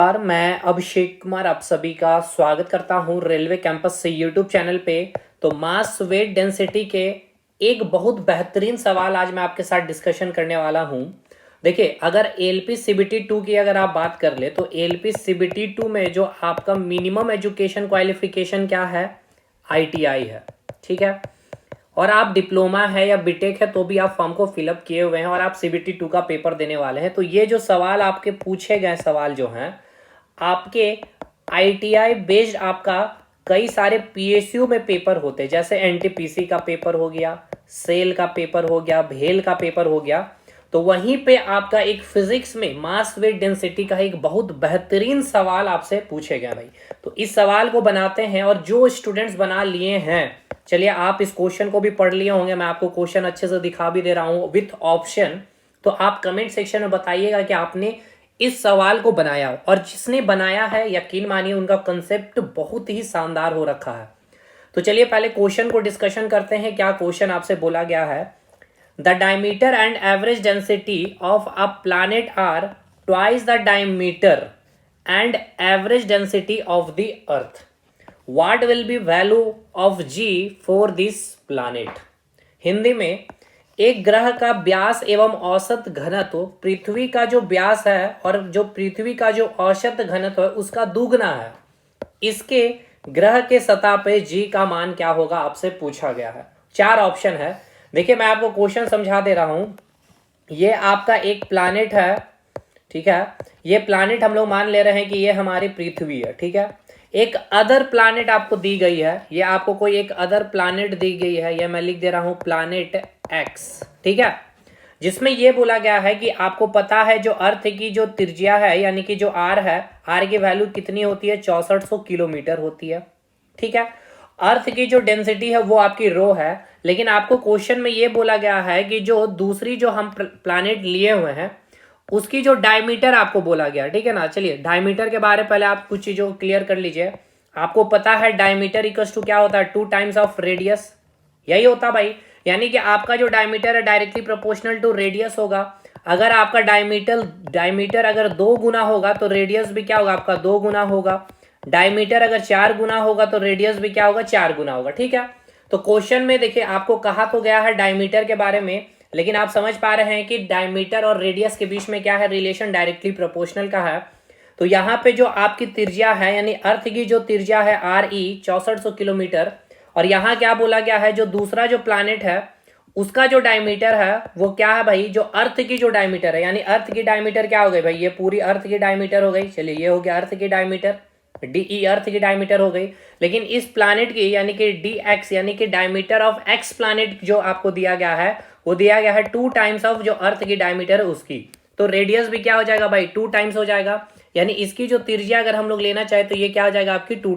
मैं अभिषेक कुमार आप सभी का स्वागत करता हूं रेलवे कैंपस से यूट्यूब चैनल पे। तो मास वेट डेंसिटी के एक बहुत बेहतरीन सवाल आज मैं आपके साथ डिस्कशन करने वाला हूं। देखिए, अगर एलपी सीबीटी 2 की अगर आप बात कर ले तो एलपी सीबीटी 2 में जो आपका मिनिमम एजुकेशन क्वालिफिकेशन क्या है, आईटीआई है। ठीक है, और आप डिप्लोमा है या बीटेक है तो भी आप फॉर्म को फिलअप किए हुए हैं और आप सीबीटी 2 का पेपर देने वाले हैं। तो ये जो सवाल आपके पूछे गए सवाल जो हैं आपके आईटीआई बेस्ड, आपका कई सारे पीएसयू में पेपर होते हैं, जैसे एनटीपीसी का पेपर हो गया, सेल का पेपर हो गया, भेल का पेपर हो गया। तो वहीं पे आपका एक फिजिक्स में मास वेट डेंसिटी का एक बहुत बेहतरीन सवाल आपसे पूछे गए भाई। तो इस सवाल को बनाते हैं और जो स्टूडेंट्स बना लिए हैं, चलिए आप इस क्वेश्चन को भी पढ़ लिए होंगे, मैं आपको क्वेश्चन अच्छे से दिखा भी दे रहा हूं विथ ऑप्शन। तो आप कमेंट सेक्शन में बताइएगा कि आपने इस सवाल को बनाया हो, और जिसने बनाया है यकीन मानिए उनका कंसेप्ट बहुत ही शानदार हो रखा है। तो चलिए पहले क्वेश्चन को डिस्कशन करते हैं। क्या क्वेश्चन आपसे बोला गया है, the diameter and average density of a planet are twice the diameter and average density of the earth, what will be value of g for this planet. Hindi में, एक ग्रह का व्यास एवं औसत घनत्व पृथ्वी का जो व्यास है और जो पृथ्वी का जो औसत घनत्व है उसका दुगना है, इसके ग्रह के सतह पे जी का मान क्या होगा, आपसे पूछा गया है। 4 ऑप्शन है। देखिए मैं आपको क्वेश्चन समझा दे रहा हूं। ये आपका एक प्लैनेट है, ठीक है, ये प्लैनेट हम लोग मान ले रहे हैं कि ये हमारी पृथ्वी है। ठीक है, एक अदर प्लैनेट आपको दी गई है, ये आपको कोई एक अदर प्लैनेट दी गई है, ये मैं लिख दे रहा हूं प्लैनेट एक्स। ठीक है, जिसमें ये बोला गया है कि आपको पता है जो अर्थ की जो त्रिज्या है यानी कि जो आर है, आर की वैल्यू कितनी होती है, 6400 किलोमीटर होती है। ठीक है, अर्थ की जो डेंसिटी है वो आपकी रो है, लेकिन आपको क्वेश्चन में ये बोला गया है कि जो दूसरी जो हम प्लैनेट लिए हुए हैं उसकी जो डायमीटर आपको बोला गया। ठीक है ना, चलिए डायमीटर के बारे में पहले आप कुछ चीजों को क्लियर कर लीजिए। आपको पता है डायमीटर इक्वल्स टू क्या होता है, 2 टाइम्स ऑफ रेडियस, यही होता भाई। यानी कि आपका जो डायमीटर है डायरेक्टली प्रोपोर्शनल टू रेडियस होगा। अगर आपका डायमीटर अगर 2 गुना होगा तो रेडियस भी क्या होगा, आपका 2 गुना होगा। डायमीटर अगर 4 गुना होगा तो रेडियस भी क्या होगा, 4 गुना होगा। ठीक है, तो क्वेश्चन में देखिए आपको कहा तो गया है डायमीटर के बारे में, लेकिन आप समझ पा रहे हैं कि डायमीटर और रेडियस के बीच में क्या है, रिलेशन डायरेक्टली प्रोपोर्शनल का है। तो यहाँ पे जो आपकी त्रिज्या है यानी अर्थ की जो त्रिज्या है आर ई 6400 किलोमीटर, और यहाँ क्या बोला गया है, जो दूसरा जो प्लैनेट है उसका जो डायमीटर है वो क्या है भाई, जो अर्थ की जो डायमीटर है, यानी अर्थ की डायमीटर क्या हो गई भाई, ये पूरी अर्थ की डायमीटर हो गई। चलिए ये हो गया अर्थ की डायमीटर, डी अर्थ की डायमीटर हो गई। लेकिन इस प्लैनेट की यानी कि डी एक्स यानी कि डायमीटर ऑफ एक्स प्लैनेट जो आपको दिया गया है वो दिया गया है 2 टाइम्स ऑफ जो अर्थ की डायमीटर है उसकी। तो रेडियस भी क्या हो जाएगा भाई, 2 टाइम्स हो जाएगा। यानी इसकी जो त्रिज्या अगर हम लोग लेना चाहे तो ये क्या हो जाएगा, आपकी 2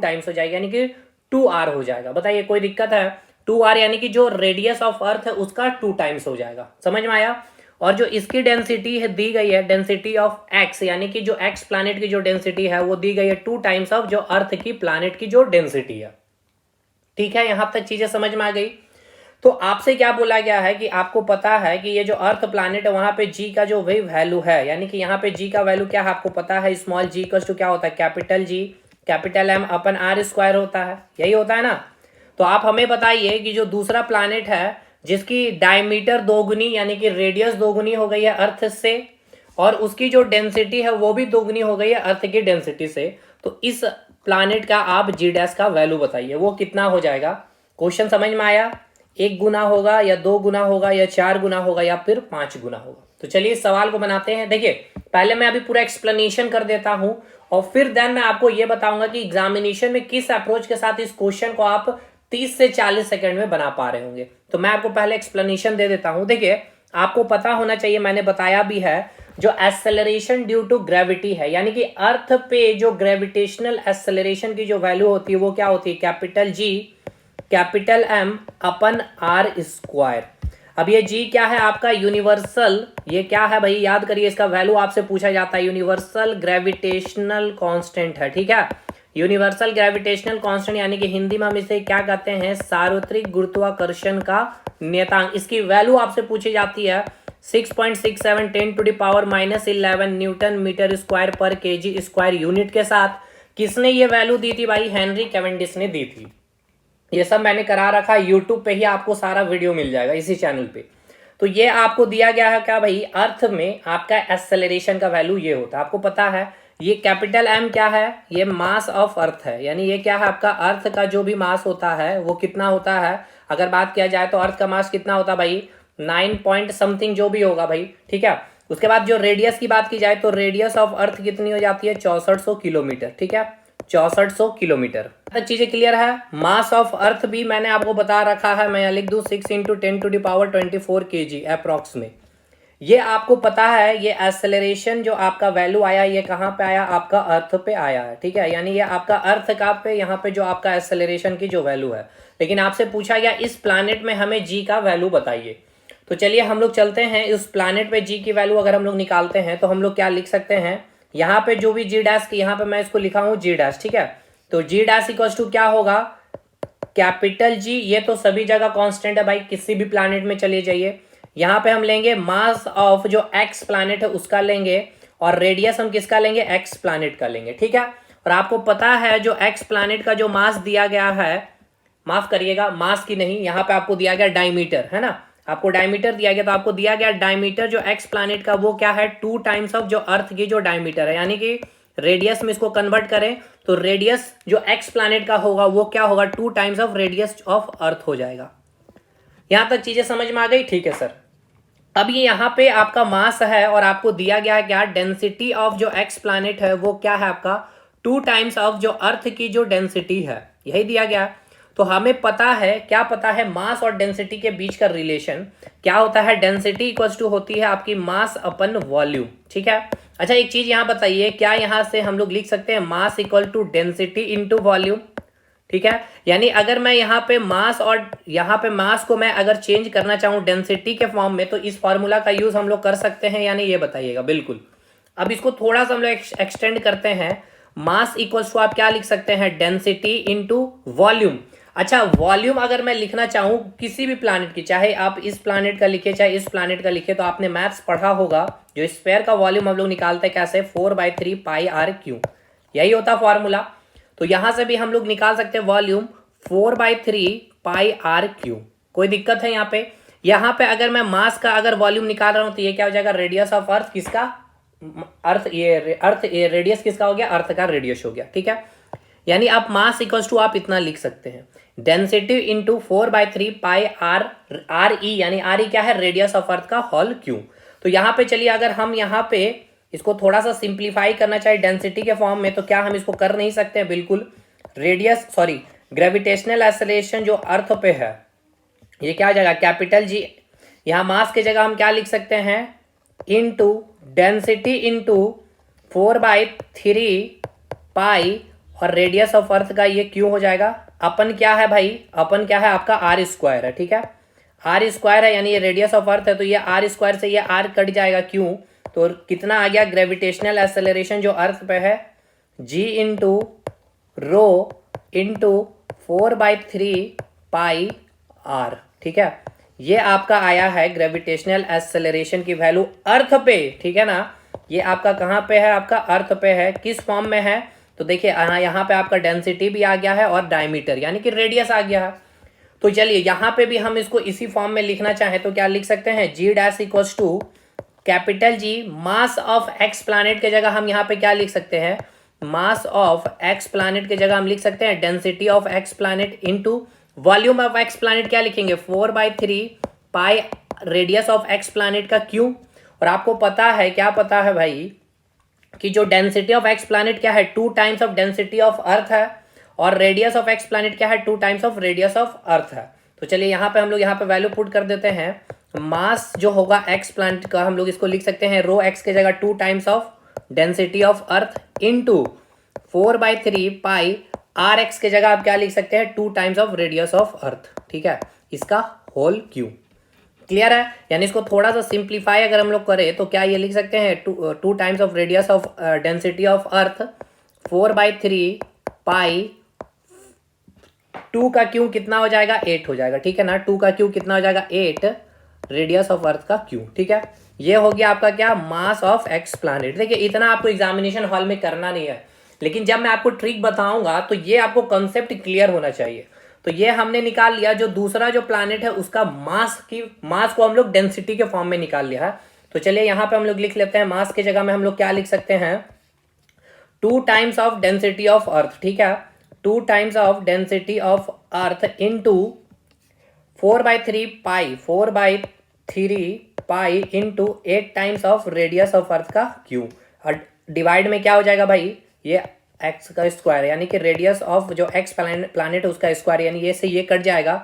टाइम्स हो जाएगी, यानी कि 2r हो जाएगा। बताइए कोई दिक्कत है, 2r यानी कि जो रेडियस ऑफ अर्थ है उसका 2 टाइम्स हो जाएगा। समझ में आया। और जो इसकी डेंसिटी है दी गई है, डेंसिटी ऑफ एक्स यानी कि जो एक्स प्लैनेट की जो डेंसिटी है वो दी गई है 2 टाइम्स ऑफ जो अर्थ की प्लैनेट की जो डेंसिटी है। ठीक है, यहां तक चीजें समझ में आ गई। तो आपसे क्या बोला गया है कि आपको पता है कि ये जो अर्थ प्लैनेट है वहां पे जी का जो वही वैल्यू है, यानी कि यहाँ पे जी का वैल्यू क्या है आपको पता है, स्मॉल जी इक्वल्स टू क्या होता है, capital G capital M upon are square होता है, यही होता है ना। तो आप हमें बताइए कि जो दूसरा प्लैनेट है जिसकी डायमीटर दोगुनी यानी कि रेडियस दोगुनी हो गई है अर्थ से, और उसकी जो डेंसिटी है वो भी दोगुनी हो गई है अर्थ की डेंसिटी से, तो इस प्लैनेट का आप जी डैश का वैल्यू बताइए वो कितना हो जाएगा। क्वेश्चन समझ में आया, 1 गुना होगा या 2 गुना होगा या 4 गुना होगा या फिर 5 गुना होगा। तो चलिए इस सवाल को बनाते हैं। देखिए पहले मैं अभी पूरा एक्सप्लेनेशन कर देता हूं और फिर देन मैं आपको यह बताऊंगा कि एग्जामिनेशन में किस अप्रोच के साथ इस क्वेश्चन को आप 30 से 40 सेकंड में बना पा रहे होंगे। तो मैं आपको पहले एक्सप्लेनेशन दे देता हूं। देखिए आपको पता होना चाहिए, मैंने बताया भी है, जो एक्सेलरेशन ड्यू टू ग्रेविटी है यानी कि अर्थ पे जो ग्रेविटेशनल एक्सेलरेशन की जो वैल्यू होती है वो क्या होती है, capital G capital M upon are square. अब ये जी क्या है आपका, यूनिवर्सल, ये क्या है भाई याद करिए, इसका वैल्यू आपसे पूछा जाता है, यूनिवर्सल ग्रेविटेशनल कांस्टेंट है। ठीक है, यूनिवर्सल ग्रेविटेशनल कांस्टेंट यानी कि हिंदी में हम इसे क्या कहते हैं, सार्वत्रिक गुरुत्वाकर्षण का नियतांक। इसकी वैल्यू आपसे पूछी जाती है 6.67 10⁻⁻11 न्यूटन मीटर स्क्वायर पर केजी स्क्वायर यूनिट के साथ। किसने ये वैल्यू दी थी भाई, हेनरी कैवेंडिश ने दी थी। ये सब मैंने करा रखा यूट्यूब पे ही, आपको सारा वीडियो मिल जाएगा इसी चैनल पे। तो ये आपको दिया गया है क्या भाई, अर्थ में आपका एक्सेलरेशन का वैल्यू ये होता है। आपको पता है ये कैपिटल एम क्या है, ये मास ऑफ अर्थ है, यानी ये क्या है आपका अर्थ का जो भी मास होता है वो कितना होता है। अगर बात किया जाए तो अर्थ का मास कितना होता है भाई, 9 पॉइंट समथिंग जो भी होगा भाई, ठीक है। उसके बाद जो रेडियस की बात की जाए तो रेडियस ऑफ अर्थ कितनी हो जाती है, 6400 किलोमीटर, ठीक है, 6400 किलोमीटर। चीजें क्लियर है। मास ऑफ अर्थ भी मैंने आपको बता रखा है, मैं यहाँ लिख दूं 6 × 10⁻24 kg अप्रॉक्स में। ये आपको पता है, ये एक्सेलरेशन जो आपका वैल्यू आया ये कहाँ पे आया, आपका अर्थ पे आया है, ठीक है। यानी ये आपका अर्थ का पे यहाँ पे जो आपका एक्सेलरेशन की जो वैल्यू है। लेकिन आपसे पूछा गया इस प्लानेट में हमें जी का वैल्यू बताइए। तो चलिए हम लोग चलते हैं, उस प्लानेट पे जी की वैल्यू अगर हम लोग निकालते हैं तो हम लोग क्या लिख सकते हैं, यहाँ पे जो भी जी डैश की, यहाँ पे मैं इसको लिखा हूँ जी डैश, ठीक है। तो जी डैश इक्वल्स टू क्या होगा, कैपिटल जी, ये तो सभी जगह कांस्टेंट है भाई, किसी भी प्लैनेट में चले जाइए। यहाँ पे हम लेंगे मास ऑफ जो एक्स प्लैनेट है उसका लेंगे, और रेडियस हम किसका लेंगे, एक्स प्लैनेट का लेंगे, ठीक है। और आपको पता है जो एक्स प्लैनेट का जो मास दिया गया है, माफ करिएगा मास की नहीं, यहाँ पे आपको दिया गया डायमीटर, है ना, आपको डायमीटर दिया गया। तो आपको दिया गया डायमीटर जो एक्स प्लैनेट का वो क्या है, 2 टाइम्स ऑफ जो अर्थ की जो डायमीटर है, यानी कि रेडियस में इसको कन्वर्ट करें तो रेडियस जो एक्स प्लैनेट का होगा वो क्या होगा, 2 टाइम्स ऑफ रेडियस ऑफ अर्थ हो जाएगा। यहां तक चीजें समझ में आ गई, ठीक है सर। अब ये यहाँ पे आपका मास है और आपको दिया गया है क्या, डेंसिटी ऑफ जो एक्स प्लैनेट है वो क्या है आपका 2 टाइम्स ऑफ जो अर्थ की जो डेंसिटी है, यही दिया गया। तो हमें पता है, क्या पता है, मास और डेंसिटी के बीच का रिलेशन क्या होता है, डेंसिटी इक्वल्स टू होती है आपकी मास अपन वॉल्यूम, ठीक है। अच्छा एक चीज यहाँ बताइए, क्या यहाँ से हम लोग लिख सकते हैं mass equal to density into volume, ठीक है। यानी अगर मैं यहाँ पे मास और यहाँ पे मास को मैं अगर चेंज करना चाहूँ डेंसिटी के फॉर्म में, तो इस फॉर्मूला का यूज हम लोग कर सकते हैं, यानी ये बताइएगा बिल्कुल। अब इसको थोड़ा सा हम लोग एक्सटेंड करते हैं, मास इक्वल्स टू आप क्या लिख सकते हैं, डेंसिटी इंटू वॉल्यूम। अच्छा वॉल्यूम अगर मैं लिखना चाहूँ किसी भी प्लैनेट की, चाहे आप इस प्लैनेट का लिखे चाहे इस प्लैनेट का लिखे, तो आपने मैथ्स पढ़ा होगा, जो स्फीयर का वॉल्यूम हम लोग निकालते हैं कैसे, 4/3 πr3, यही होता फॉर्मूला। तो यहां से भी हम लोग निकाल सकते हैं वॉल्यूम 4/3 πr3, कोई दिक्कत है यहाँ पे। यहाँ पे अगर मैं मास का अगर वॉल्यूम निकाल रहा हूं तो ये क्या हो जाएगा, रेडियस ऑफ अर्थ, किसका अर्थ, ये रेडियस किसका हो गया, अर्थ का रेडियस हो गया, ठीक है। यानी आप मास इक्वल्स टू आप इतना लिख सकते हैं, डेंसिटी इंटू 4/3 πr यानी r क्या है, रेडियस ऑफ अर्थ का होल क्यूब। तो यहाँ पे चलिए अगर हम यहाँ पे इसको थोड़ा सा सिंप्लीफाई करना चाहिए डेंसिटी के फॉर्म में, तो क्या हम इसको कर नहीं सकते हैं, बिल्कुल। रेडियस सॉरी ग्रेविटेशनल एक्सेलरेशन जो अर्थ पे है ये क्या हो जाएगा, कैपिटल जी, यहाँ मास की जगह हम क्या लिख सकते हैं, इंटू डेंसिटी इंटू 4/3 पाई, और रेडियस ऑफ अर्थ का ये क्यों हो जाएगा, अपन क्या है भाई, अपन क्या है आपका r² है, ठीक है, r² है, यानी ये रेडियस ऑफ अर्थ है, तो ये r² से ये r कट जाएगा, क्यों, तो कितना आ गया, ग्रेविटेशनल एक्सेलरेशन जो अर्थ पे है g इंटू रो इंटू 4/3 पाई r, ठीक है। ये आपका आया है ग्रेविटेशनल एक्सेलरेशन की वैल्यू अर्थ पे, ठीक है ना। ये आपका कहाँ पे है, आपका अर्थ पे है, किस फॉर्म में है, तो देखिए यहाँ पे आपका डेंसिटी भी आ गया है और डायमीटर यानी कि रेडियस आ गया है। तो चलिए यहाँ पे भी हम इसको इसी फॉर्म में लिखना चाहें तो क्या लिख सकते हैं, G dash equals to capital G, mass of X planet के जगह हम यहाँ पे क्या लिख सकते हैं, मास ऑफ एक्स प्लैनेट के जगह हम लिख सकते हैं density of X planet into volume of X planet, क्या लिखेंगे 4/3 pi radius of X planet का क्यों। और आपको पता है, क्या पता है भाई, कि जो डेंसिटी ऑफ एक्स प्लैनेट क्या है, 2 टाइम्स ऑफ डेंसिटी ऑफ अर्थ है, और रेडियस ऑफ एक्स प्लैनेट क्या है, 2 टाइम्स ऑफ रेडियस ऑफ अर्थ है। तो चलिए यहाँ पे हम लोग यहाँ पे वैल्यू पुट कर देते हैं, मास जो होगा एक्स प्लैनेट का हम लोग इसको लिख सकते हैं रो एक्स के जगह 2 times of density of earth into 4/3 pi r x के जगह आप क्या लिख सकते हैं, 2 times of radius of earth, ठीक है, इसका होल क्यूब। क्लियर है, यानी इसको थोड़ा सा सिंप्लीफाई अगर हम लोग करें तो क्या ये लिख सकते हैं 2 times of radius of density of अर्थ 4/3 पाई 2 का क्यू कितना हो जाएगा 8 हो जाएगा, ठीक है ना। 2 का क्यू कितना हो जाएगा 8 रेडियस ऑफ अर्थ का क्यू, ठीक है। ये हो गया आपका क्या मास ऑफ एक्स प्लैनेट। देखिए इतना आपको एग्जामिनेशन हॉल में करना नहीं है, लेकिन जब मैं आपको ट्रिक बताऊंगा तो ये आपको कंसेप्ट क्लियर होना चाहिए। तो ये हमने निकाल लिया, जो दूसरा जो प्लैनेट है उसका मास को हम लोग डेंसिटी के फॉर्म में निकाल लिया है। तो चलिए यहाँ पे हम लोग लिख लेते हैं, मास की जगह में हम लोग क्या लिख सकते हैं 2 times of density of earth, ठीक है। 2 times of density of earth into 4/3 pi 4/3 pi into 8 times of radius of अर्थ का क्यू। और डिवाइड में क्या हो जाएगा भाई, ये एक्स का स्क्वायर यानी कि रेडियस ऑफ जो एक्स प्लैनेट उसका स्क्वायर, यानी ये से ये कट जाएगा।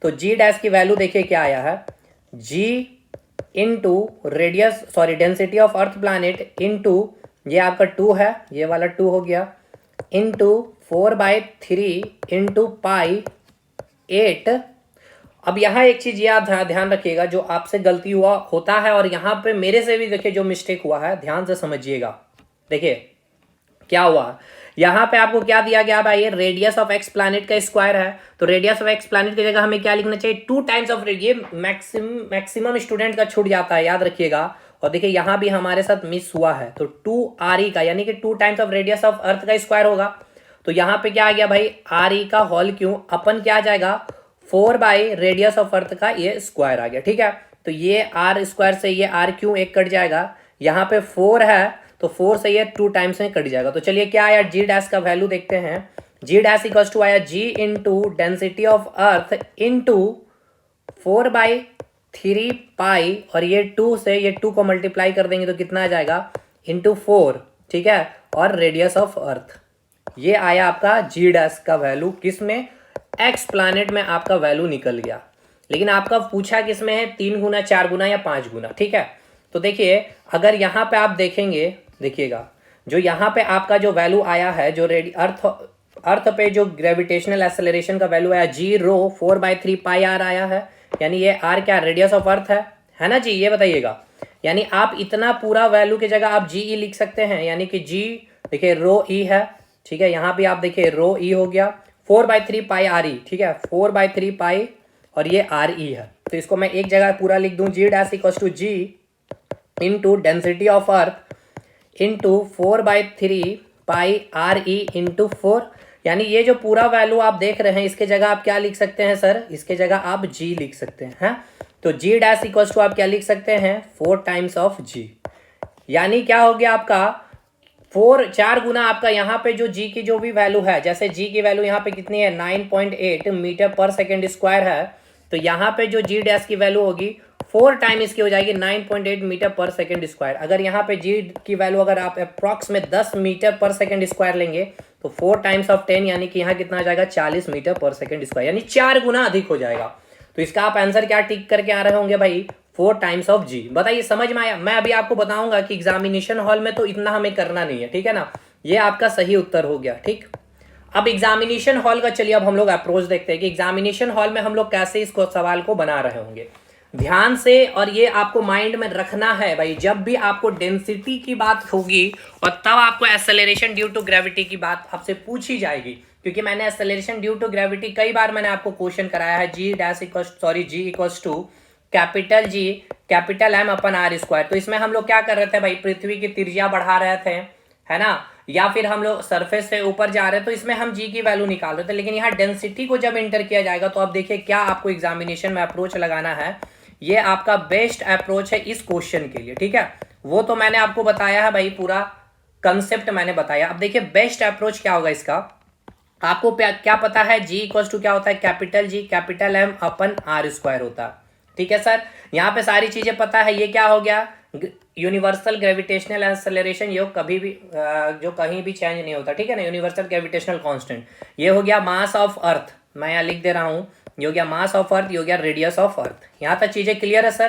तो जी डैश की वैल्यू देखिए क्या आया है, G into radius sorry density of earth planet into ये आपका 2 है, ये वाला 2 हो गया, इंटू 4/3 इंटू पाई 8। अब यहाँ एक चीज ये आप ध्यान रखिएगा, जो आपसे गलती होता है और यहाँ पे मेरे से भी देखिए जो मिस्टेक हुआ है, ध्यान से समझिएगा। देखिए क्या हुआ, यहाँ पे आपको क्या दिया गया भाई, रेडियस ऑफ एक्स प्लैनेट का स्क्वायर है। तो रेडियस ऑफ एक्स प्लैनेट की जगह हमें क्या लिखना चाहिए 2 टाइम्स ऑफ ये मैक्सिमम स्टूडेंट का छूट जाता है, याद रखिएगा। और देखिए यहाँ भी हमारे साथ मिस हुआ है, तो 2re का यानी कि 2 टाइम्स ऑफ रेडियस ऑफ अर्थ का स्क्वायर होगा। तो यहाँ पे क्या आ गया भाई re का होल क्यों अपन क्या आ जाएगा 4 बाई रेडियस ऑफ अर्थ का ये स्क्वायर आ गया, ठीक है। तो ये आर स्क्वायर से ये आर क्यों एक कट जाएगा, यहाँ पे 4 है तो 4 से ये 2 टाइम्स में कट जाएगा। तो चलिए क्या आया जी डैश का वैल्यू देखते हैं, जी डैश इक्वल्स टू आया G into density of earth into 4/3 pi और ये 2 से ये 2 को मल्टीप्लाई कर देंगे तो कितना आ जाएगा इंटू 4, ठीक है, और रेडियस ऑफ अर्थ। ये आया आपका जी डैश का वैल्यू, किस में एक्स प्लैनेट में आपका वैल्यू निकल गया। लेकिन आपका पूछा किस में है 3 गुना 4 गुना या 5 गुना, ठीक है। तो देखिए अगर यहाँ पे आप देखेंगे, देखिएगा जो यहाँ पे आपका जो वैल्यू आया है, जो अर्थ पे जो ग्रेविटेशनल एक्सेलरेशन का वैल्यू आया जी रो 4/3 पाई आर आया है, यानी ये आर क्या रेडियस ऑफ अर्थ है ना जी, ये बताइएगा। यानी आप इतना पूरा वैल्यू की जगह आप जी ई लिख सकते हैं, यानी कि जी देखिए रो ई है, ठीक है। यहाँ भी आप देखिए रो ई हो गया 4/3 पाई आर ई, ठीक है, 4/3 पाई और ये आर ई है। तो इसको मैं एक जगह पूरा लिख दूं, G dash equals to G into density of earth into 4/3 pi R E into 4। यानी ये जो पूरा वैल्यू आप देख रहे हैं इसके जगह आप क्या लिख सकते हैं सर, इसके जगह आप जी लिख सकते हैं। तो जी डैश इक्वल्स टू आप क्या लिख सकते हैं 4 टाइम्स ऑफ जी, यानी क्या हो गया आपका 4 गुना आपका यहाँ पे जो जी की जो भी वैल्यू है, जैसे जी की वैल्यू यहाँ पे कितनी है 9.8 मीटर पर सेकेंड स्क्वायर है, तो यहाँ पे जो जी डैश की वैल्यू होगी 4 टाइम इसकी हो जाएगी 9.8 मीटर पर सेकेंड स्क्वायर। अगर यहाँ पे जी की वैल्यू अगर आप अप्रॉक्स में 10 मीटर पर सेकेंड स्क्वायर लेंगे तो 4 टाइम्स ऑफ 10 यानी कि यहाँ कितना आ जाएगा 40 मीटर पर सेकेंड स्क्वायर, यानी 4 गुना अधिक हो जाएगा। तो इसका आप आंसर क्या टिक करके आ रहे होंगे भाई 4 टाइम्स ऑफ जी। बताइए समझ में आया। मैं अभी आपको बताऊंगा कि एग्जामिनेशन हॉल में तो इतना हमें करना नहीं है, ठीक है ना। ये आपका सही उत्तर हो गया, ठीक। अब एग्जामिनेशन हॉल का चलिए अब हम लोग अप्रोच देखते हैं कि एग्जामिनेशन हॉल में हम लोग कैसे इसको सवाल को बना रहे होंगे ध्यान से। और ये आपको माइंड में रखना है भाई, जब भी आपको डेंसिटी की बात होगी और तब आपको एक्सेलरेशन ड्यू टू ग्रेविटी की बात आपसे पूछी जाएगी, क्योंकि मैंने एक्सेलरेशन ड्यू टू ग्रेविटी कई बार मैंने आपको क्वेश्चन कराया है, G dash G equals to capital G capital M upon are square. तो इसमें हम लोग क्या कर रहे थे भाई, पृथ्वी की त्रिज्या बढ़ा रहे थे, है ना, या फिर हम लोग सरफेस से ऊपर जा रहे हैं तो इसमें हम जी की वैल्यू निकाल रहे थे। लेकिन यहाँ डेंसिटी को जब इंटर किया जाएगा तो अब देखिए क्या आपको एग्जामिनेशन में अप्रोच लगाना है। ये आपका बेस्ट अप्रोच है इस क्वेश्चन के लिए, ठीक है। वो तो मैंने आपको बताया है भाई, पूरा कंसेप्ट मैंने बताया। अब देखिए बेस्ट अप्रोच क्या होगा इसका, आपको क्या पता है जी इक्वल्स टू क्या होता है capital G capital M upon are square होता है, ठीक है सर। यहाँ पे सारी चीजें पता है। ये क्या हो गया यूनिवर्सल ग्रेविटेशनल एक्सेलरेशन, ये कभी भी जो कहीं भी चेंज नहीं होता, ठीक है ना, यूनिवर्सल ग्रेविटेशनल कांस्टेंट। ये हो गया मास ऑफ अर्थ, मैं यहाँ लिख दे रहा हूँ, ये हो गया मास ऑफ अर्थ, ये हो गया रेडियस ऑफ अर्थ। यहाँ तक चीजें क्लियर है सर,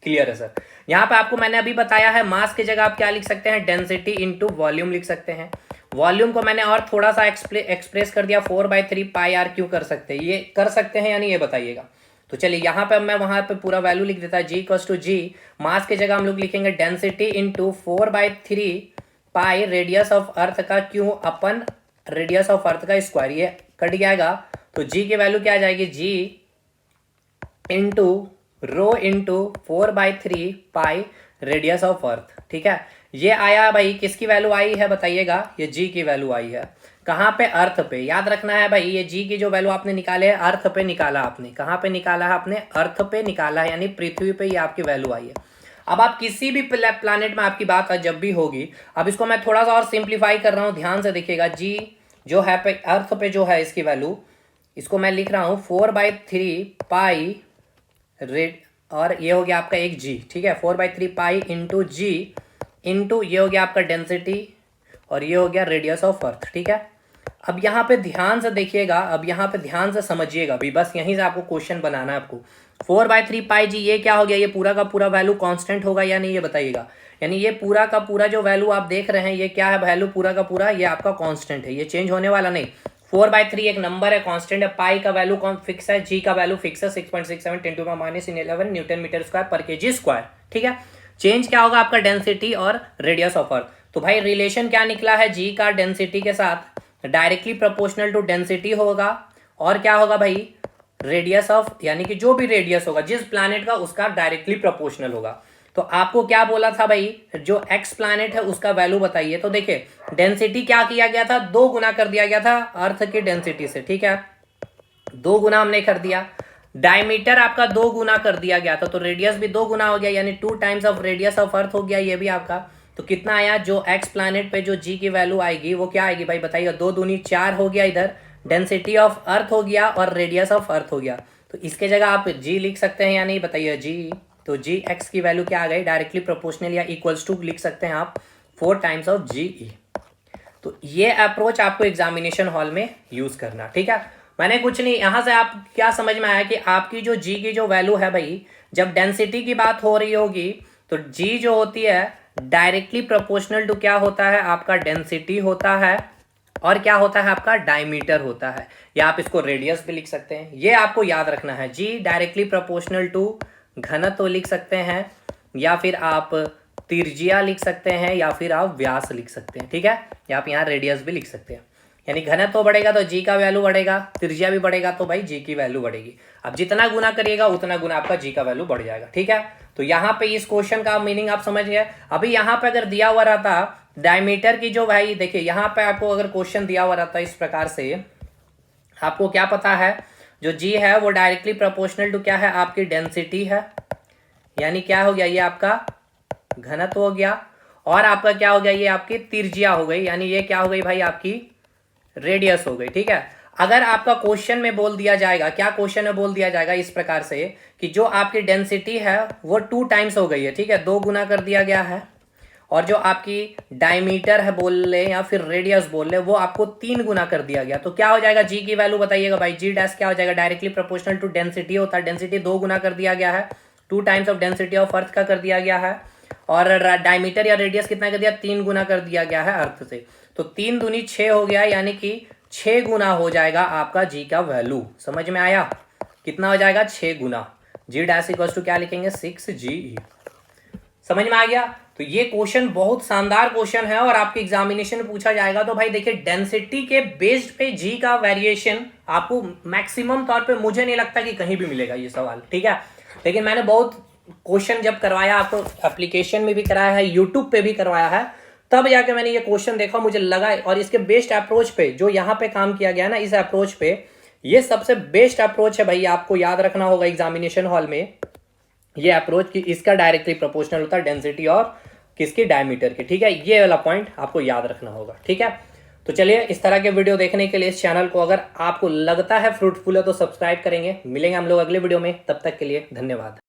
क्लियर है सर। यहाँ पे आपको मैंने अभी बताया है मास की जगह आप क्या लिख सकते हैं डेंसिटी इंटू वॉल्यूम लिख सकते हैं। वॉल्यूम को मैंने और थोड़ा सा एक्सप्रेस कर दिया 4/3 पाई आर क्यों कर सकते हैं, ये कर सकते हैं यानी ये बताइएगा। तो चलिए यहाँ पे मैं वहां पे पूरा वैल्यू लिख देता है जी इक्वल्स टू जी, मास की जगह हम लोग लिखेंगे density into 4/3 pi radius of अर्थ का क्यों अपन रेडियस ऑफ अर्थ का स्क्वायर, ये कट जाएगा तो जी की वैल्यू क्या आ जाएगी, g into rho into 4/3 pi radius of earth. ठीक है, ये आया भाई, किसकी वैल्यू आई है बताइएगा, ये जी की वैल्यू आई है। कहाँ पे, अर्थ पे। याद रखना है भाई, ये जी की जो वैल्यू आपने निकाले है अर्थ पे निकाला आपने। कहाँ पे निकाला है आपने, अर्थ पे निकाला है, यानी पृथ्वी पे ये आपकी वैल्यू आई है। अब आप किसी भी प्लानेट में आपकी बात जब भी होगी, अब इसको मैं थोड़ा सा और सिंप्लीफाई कर रहा हूँ, ध्यान से देखिएगा। जी जो है पे अर्थ पे जो है इसकी वैल्यू, इसको मैं लिख रहा हूँ 4/3 पाई रेड, और ये हो गया आपका एक जी। ठीक है, 4/3 पाई इंटू जी इंटू ये हो गया आपका डेंसिटी, और ये हो गया रेडियस ऑफ अर्थ। ठीक है, अब यहाँ पे ध्यान से देखिएगा, अब यहाँ पे ध्यान से समझिएगा भी, बस यहीं से आपको क्वेश्चन बनाना है आपको। 4/3 पाई जी ये क्या हो गया, ये पूरा का पूरा वैल्यू कांस्टेंट होगा या नहीं, ये बताइएगा। यानी ये पूरा का पूरा जो वैल्यू आप देख रहे हैं ये क्या है, वैल्यू पूरा का पूरा ये आपका कांस्टेंट है, ये चेंज होने वाला नहीं। 4/3 एक नंबर है, कांस्टेंट है, पाई का वैल्यू फिक्स है, जी का वैल्यू फिक्स है 6.67 10⁻⁻11 न्यूटन मीटर स्क्वायर पर केजी स्क्वायर। ठीक है, चेंज क्या होगा आपका, डेंसिटी और रेडियस ऑफ अर्थ। तो भाई रिलेशन क्या निकला है, जी का डेंसिटी के साथ डायरेक्टली प्रोपोर्शनल टू डेंसिटी होगा, और क्या होगा भाई, रेडियस ऑफ, यानी कि जो भी रेडियस होगा जिस प्लैनेट का उसका डायरेक्टली प्रोपोर्शनल होगा। तो आपको क्या बोला था भाई, जो एक्स प्लैनेट है उसका वैल्यू बताइए। तो देखिए डेंसिटी क्या किया गया था, 2 गुना कर दिया गया था अर्थ की डेंसिटी से। ठीक है, 2 गुना हमने कर दिया। डायमीटर आपका 2 गुना कर दिया गया था, तो रेडियस भी 2 गुना हो गया, यानी 2 टाइम्स ऑफ रेडियस ऑफ अर्थ हो गया ये भी आपका। तो कितना आया, जो एक्स प्लैनेट पे जो जी की वैल्यू आएगी वो क्या आएगी भाई बताइए, 2 दूनी 4 हो गया, इधर डेंसिटी ऑफ अर्थ हो गया और रेडियस ऑफ अर्थ हो गया। तो इसके जगह आप जी लिख सकते हैं या नहीं बताइए, जी। तो जी एक्स की वैल्यू क्या आ गई, डायरेक्टली प्रोपोर्शनल या इक्वल्स टू लिख सकते हैं आप 4 टाइम्स ऑफ जी ई। तो ये अप्रोच आपको एग्जामिनेशन हॉल में यूज करना। ठीक है, मैंने कुछ नहीं, यहां से आप क्या समझ में आया कि आपकी जो जी की जो वैल्यू है भाई, जब डेंसिटी की बात हो रही होगी तो जी जो होती है डायरेक्टली प्रोपोर्शनल टू क्या होता है, आपका डेंसिटी होता है, और क्या होता है आपका डायमीटर होता है, या आप इसको रेडियस भी लिख सकते हैं। ये आपको याद रखना है, जी डायरेक्टली प्रोपोर्शनल टू घनत्व लिख सकते हैं, या फिर आप त्रिज्या लिख सकते हैं, या फिर आप व्यास लिख सकते हैं। ठीक है, या आप यहाँ रेडियस भी लिख सकते हैं। यानी घनत्व बढ़ेगा तो जी का वैल्यू बढ़ेगा, त्रिज्या भी बढ़ेगा तो भाई जी की वैल्यू बढ़ेगी। अब जितना गुना करिएगा उतना गुना आपका जी का वैल्यू बढ़ जाएगा। ठीक है, तो यहाँ पे इस क्वेश्चन का मीनिंग आप समझ गए। अभी यहाँ पे अगर दिया हुआ रहता डायमीटर की जो भाई, देखिए यहाँ पे आपको अगर क्वेश्चन दिया हुआ रहता इस प्रकार से, आपको क्या पता है, जो जी है वो डायरेक्टली प्रोपोर्शनल टू क्या है, आपकी डेंसिटी है, यानी क्या हो गया, ये आपका घनत्व हो गया, और आपका क्या हो गया, ये आपकी त्रिज्या हो गई, यानी ये क्या हो गई भाई, आपकी रेडियस हो गई। ठीक है, अगर आपका क्वेश्चन में बोल दिया जाएगा, क्या क्वेश्चन में बोल दिया जाएगा इस प्रकार से कि जो आपकी डेंसिटी है वो 2 टाइम्स हो गई है, ठीक है, 2 गुना कर दिया गया है, और जो आपकी डायमीटर है बोल ले या फिर रेडियस बोल ले वो आपको 3 गुना कर दिया गया, तो क्या हो जाएगा, जी की वैल्यू बताइएगा भाई। जी डैश क्या हो जाएगा, डायरेक्टली प्रोपोर्शनल टू डेंसिटी होता है, डेंसिटी 2 गुना कर दिया गया है, 2 टाइम्स ऑफ डेंसिटी ऑफ अर्थ का कर दिया गया है, और डायमीटर या रेडियस कितना कर दिया, 3 गुना कर दिया गया है अर्थ से। तो 3 दूनी 6 हो गया, यानी कि 6 गुना हो जाएगा आपका जी का वैल्यू। समझ में आया, कितना हो जाएगा, 6 गुना। जी डैश इक्वल टू क्या लिखेंगे, 6 GE। समझ में आ गया। तो ये क्वेश्चन बहुत शानदार क्वेश्चन है और आपके एग्जामिनेशन में पूछा जाएगा। तो भाई देखिए, डेंसिटी के बेस्ड पे जी का वेरिएशन आपको मैक्सिमम तौर पे मुझे नहीं लगता कि कहीं भी मिलेगा ये सवाल। ठीक है, लेकिन मैंने बहुत क्वेश्चन जब करवाया, आपको एप्लीकेशन में भी कराया है, यूट्यूब पे भी करवाया है, तब जाके मैंने ये क्वेश्चन देखा, मुझे लगा, और इसके बेस्ट अप्रोच पे जो यहाँ पे काम किया गया ना, इस अप्रोच पे, ये सबसे बेस्ट अप्रोच है भाई। आपको याद रखना होगा एग्जामिनेशन हॉल में ये अप्रोच कि इसका डायरेक्टली प्रोपोर्शनल होता है डेंसिटी और किसकी, डायमीटर की। ठीक है, ये वाला पॉइंट आपको याद रखना होगा। ठीक है, तो चलिए, इस तरह के वीडियो देखने के लिए इस चैनल को अगर आपको लगता है फ्रूटफुल है तो सब्सक्राइब करेंगे। मिलेंगे हम लोग अगले वीडियो में, तब तक के लिए धन्यवाद।